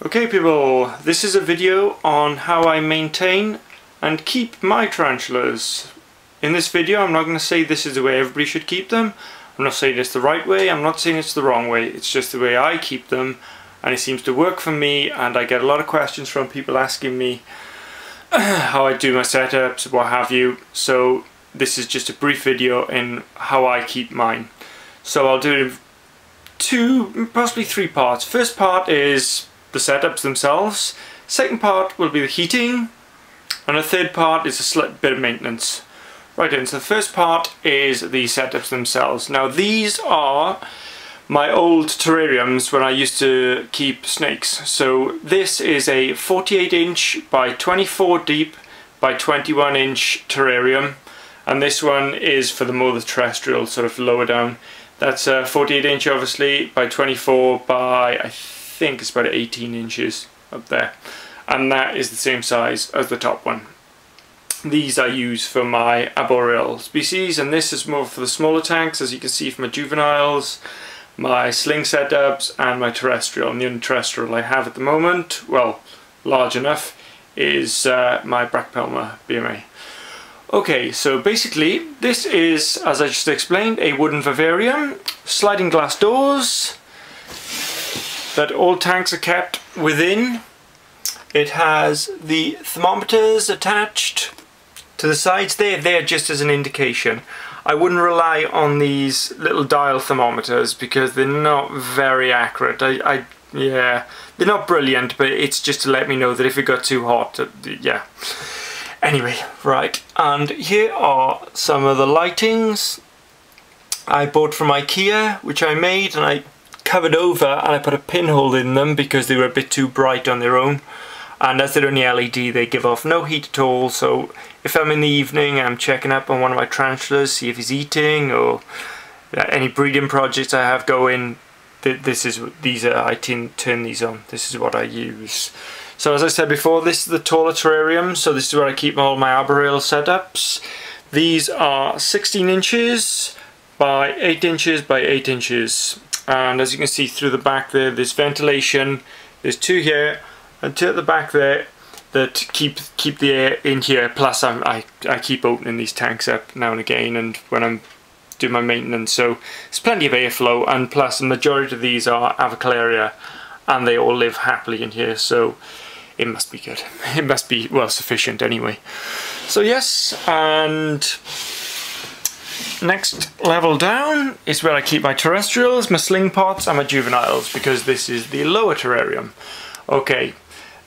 Okay people, this is a video on how I maintain and keep my tarantulas. In this video I'm not going to say this is the way everybody should keep them. I'm not saying it's the right way, I'm not saying it's the wrong way, it's just the way I keep them and it seems to work for me, and I get a lot of questions from people asking me how I do my setups, what have you. So this is just a brief video in how I keep mine. So I'll do it in two, possibly three parts. First part is the setups themselves, second part will be the heating, and the third part is a slight bit of maintenance. Right then, so the first part is the setups themselves. Now these are my old terrariums when I used to keep snakes. So this is a 48 inch by 24 deep by 21 inch terrarium, and this one is for the more the terrestrial, sort of lower down. That's 48 inch obviously by 24 by I think it's about 18 inches up there, and that is the same size as the top one. These I use for my arboreal species, and this is more for the smaller tanks, as you can see from my juveniles, my sling setups and my terrestrial. And the only terrestrial I have at the moment, well, large enough, is my Brachypelma BMA. Okay, so basically this is, as I just explained, a wooden vivarium, sliding glass doors that all tanks are kept within. It has the thermometers attached to the sides. They're there just as an indication. I wouldn't rely on these little dial thermometers because they're not very accurate. Yeah, they're not brilliant, but it's just to let me know that if it got too hot, yeah. Anyway, right, and here are some of the lightings I bought from IKEA, which I made and I covered over, and I put a pinhole in them because they were a bit too bright on their own, and as they're only LED they give off no heat at all. So if I'm in the evening, I'm checking up on one of my tarantulas, see if he's eating, or any breeding projects I have going, I turn these on. This is what I use. So as I said before, this is the taller terrarium, so this is where I keep all my arboreal setups. These are 16 inches by 8 inches by 8 inches. And as you can see through the back there, there's ventilation. There's two here and two at the back there that keep the air in here. Plus I keep opening these tanks up now and again, and when I'm doing my maintenance, so there's plenty of airflow, and plus the majority of these are Avicularia and they all live happily in here, so it must be good. It must be, well, sufficient anyway. So yes, and next level down is where I keep my terrestrials, my sling pots and my juveniles, because this is the lower terrarium. Okay,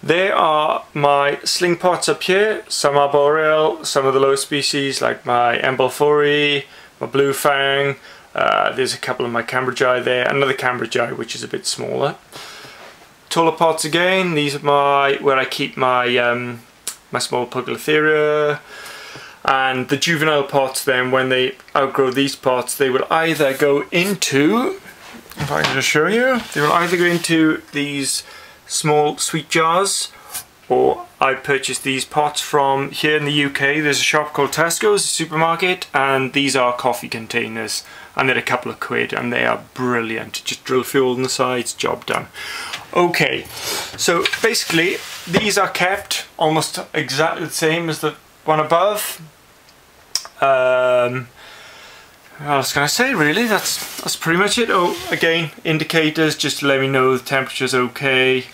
there are my sling pots up here, some arboreal, some of the lower species like my Embulphori, my blue fang, there's a couple of my Cambridgei there, another Cambridgei which is a bit smaller. Taller pots again, these are where I keep my my small Pugilotheria. And the juvenile pots then, when they outgrow these pots, they will either go into, if I can just show you, they will either go into these small sweet jars, or I purchased these pots from here in the UK. There's a shop called Tesco's, a supermarket, and these are coffee containers, and they're a couple of quid, and they are brilliant. Just drill fuel on the sides, job done. Okay, so basically these are kept almost exactly the same as the one above. What else can I say, really? That's pretty much it. Oh, again, indicators just to let me know the temperature's okay,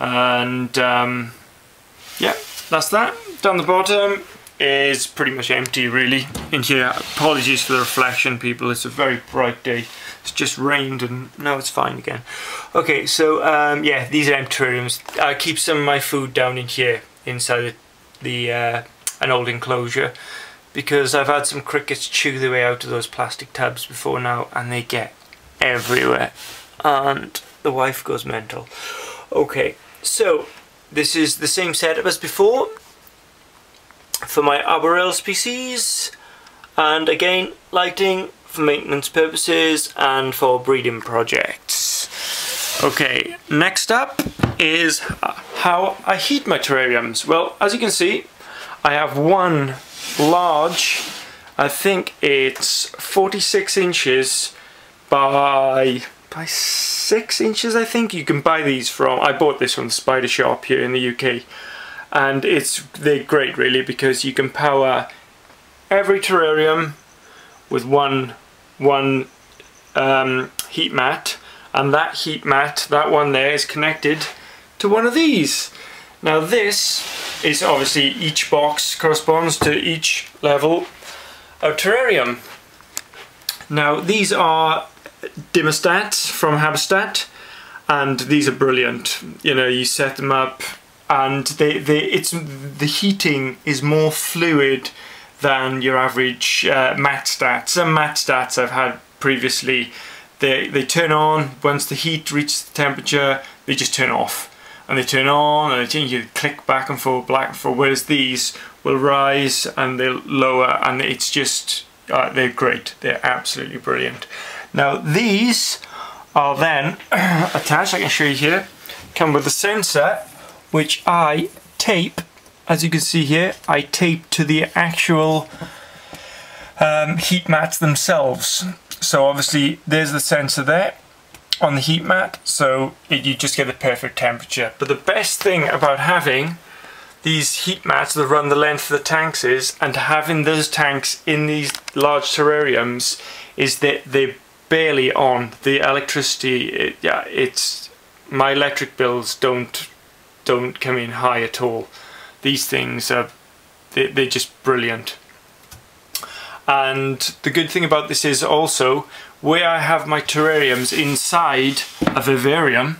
and yeah, that's that. Down the bottom is pretty much empty really in here. Apologies for the reflection, people, it's a very bright day. It's just rained and now it's fine again. Okay, so yeah, these are empty terrariums. I keep some of my food down in here inside an old enclosure, because I've had some crickets chew their way out of those plastic tubs before now, and they get everywhere and the wife goes mental. Okay, so this is the same setup as before for my arboreal species, and again lighting for maintenance purposes and for breeding projects. Okay, next up is how I heat my terrariums. Well, as you can see, I have one large, I think it's 46 inches by by 6 inches, I think. You can buy these from, I bought this from the Spider Shop here in the UK, and they're great really, because you can power every terrarium with one heat mat, and that heat mat, that one there, is connected to one of these. Now this is obviously, each box corresponds to each level of terrarium. Now these are dimmerstats from Habitat, and these are brilliant. You know, you set them up and the heating is more fluid than your average mat stats. Some mat stats I've had previously, they turn on once the heat reaches the temperature, they just turn off, and they turn on and you click back and forth, whereas these will rise and they'll lower, and it's just they're great. They're absolutely brilliant. Now these are then attached, I can show you here, come with a sensor which I tape, as you can see here, I tape to the actual heat mats themselves. So obviously there's the sensor there on the heat mat, so you just get the perfect temperature. But the best thing about having these heat mats that run the length of the tanks is, and having those tanks in these large terrariums, is that they're barely on. The electricity, my electric bills don't come in high at all. These things are, they're just brilliant. And the good thing about this is also, where I have my terrariums inside a vivarium,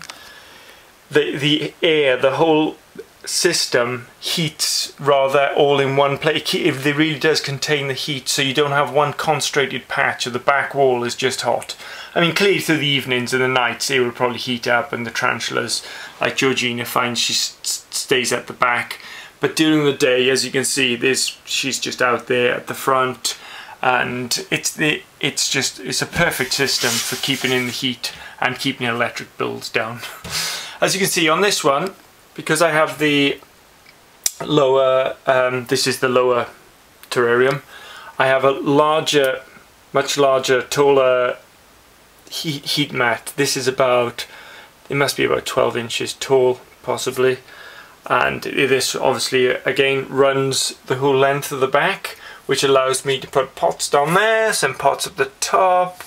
the air, the whole system heats rather all in one place. It really does contain the heat, so you don't have one concentrated patch, or the back wall is just hot. I mean, clearly through the evenings and the nights it will probably heat up, and the tarantulas, like Georgina, finds she stays at the back. But during the day, as you can see, she's just out there at the front, and it's a perfect system for keeping in the heat and keeping electric bills down. As you can see on this one, because I have the lower, this is the lower terrarium, I have a larger, much larger, taller heat mat. This is about, it must be about 12 inches tall, possibly. And this obviously, again, runs the whole length of the back, which allows me to put pots down there, some pots at the top,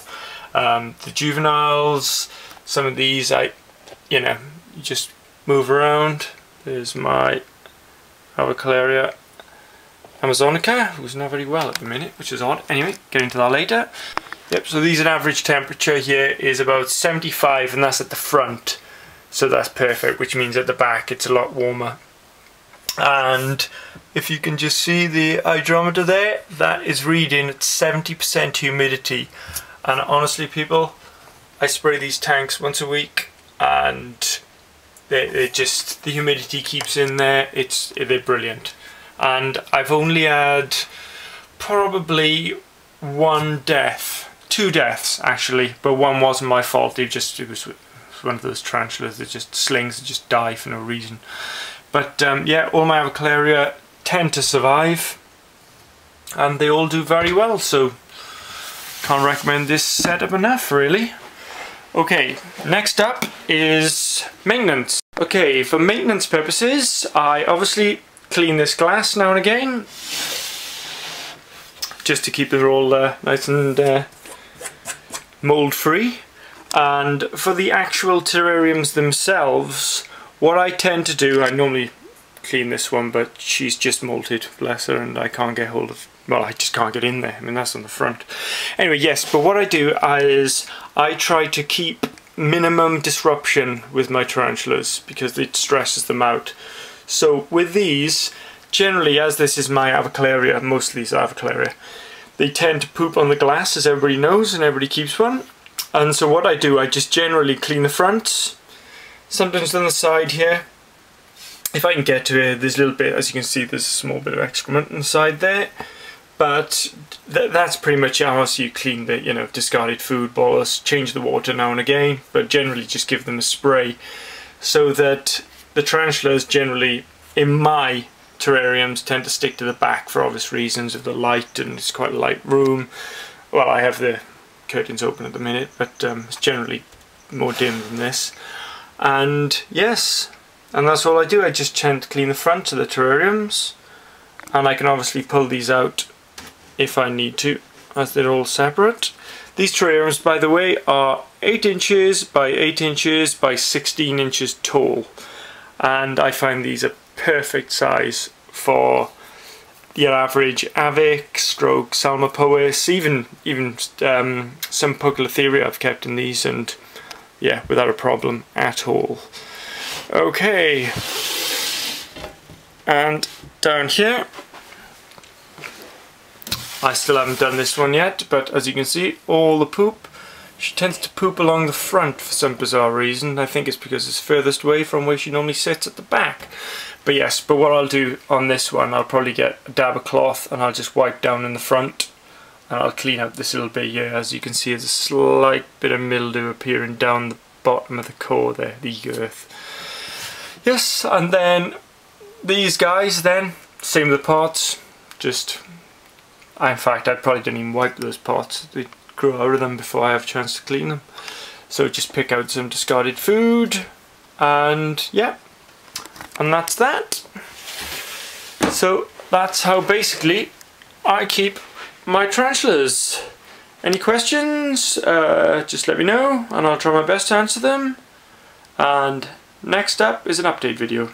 the juveniles, some of these you just move around. There's my Avicularia Amazonica, who's not very well at the minute, which is odd. Anyway, get into that later. Yep, so these, an average temperature here is about 75, and that's at the front. So that's perfect, which means at the back it's a lot warmer. And if you can just see the hydrometer there, that is reading at 70% humidity. And honestly, people, I spray these tanks once a week, and they just, the humidity keeps in there. They're brilliant. And I've only had probably two deaths actually, but one wasn't my fault. It was one of those tarantulas that just slings and just die for no reason. But yeah, all my Avicularia tend to survive, and they all do very well, so can't recommend this setup enough, really. Okay, next up is maintenance. Okay, for maintenance purposes, I obviously clean this glass now and again, just to keep it all nice and mold free. And for the actual terrariums themselves, what I tend to do, I normally clean this one, but she's just molted, bless her, and I can't get hold of, well, I just can't get in there. I mean, that's on the front. Anyway, yes, but what I do is I try to keep minimum disruption with my tarantulas, because it stresses them out. So with these, generally, as this is my Avicularia, most of these are Avicularia, they tend to poop on the glass, as everybody knows, and everybody keeps one. And so what I do, I just generally clean the fronts, sometimes on the side here. If I can get to it, there's a little bit, as you can see, there's a small bit of excrement inside there. But that's pretty much how you clean the, discarded food bottles. Change the water now and again, but generally just give them a spray, so that the tarantulas generally, in my terrariums, tend to stick to the back for obvious reasons of the light, and it's quite a light room. Well, I have the curtains open at the minute, but it's generally more dim than this. And yes, and that's all I do. I just tend to clean the front of the terrariums, and I can obviously pull these out if I need to, as they're all separate. These terrariums, by the way, are 8 inches by 8 inches by 16 inches tall, and I find these a perfect size for your average avic, stroke, salmopoeis, even some Poecilotheria I've kept in these, and yeah, without a problem at all. Okay, and down here, I still haven't done this one yet, but as you can see, all the poop, she tends to poop along the front for some bizarre reason. I think it's because it's furthest away from where she normally sits at the back. But yes, but what I'll do on this one, I'll probably get a dab of cloth and I'll just wipe down in the front, and I'll clean out this little bit here. As you can see, there's a slight bit of mildew appearing down the bottom of the core there, the earth. Yes, and then these guys then, same with the pots, just, in fact I probably didn't even wipe those pots, they grow out of them before I have a chance to clean them. So just pick out some discarded food, and yeah, and that's that. So that's how basically I keep my tarantulas. Any questions? Just let me know and I'll try my best to answer them. And next up is an update video.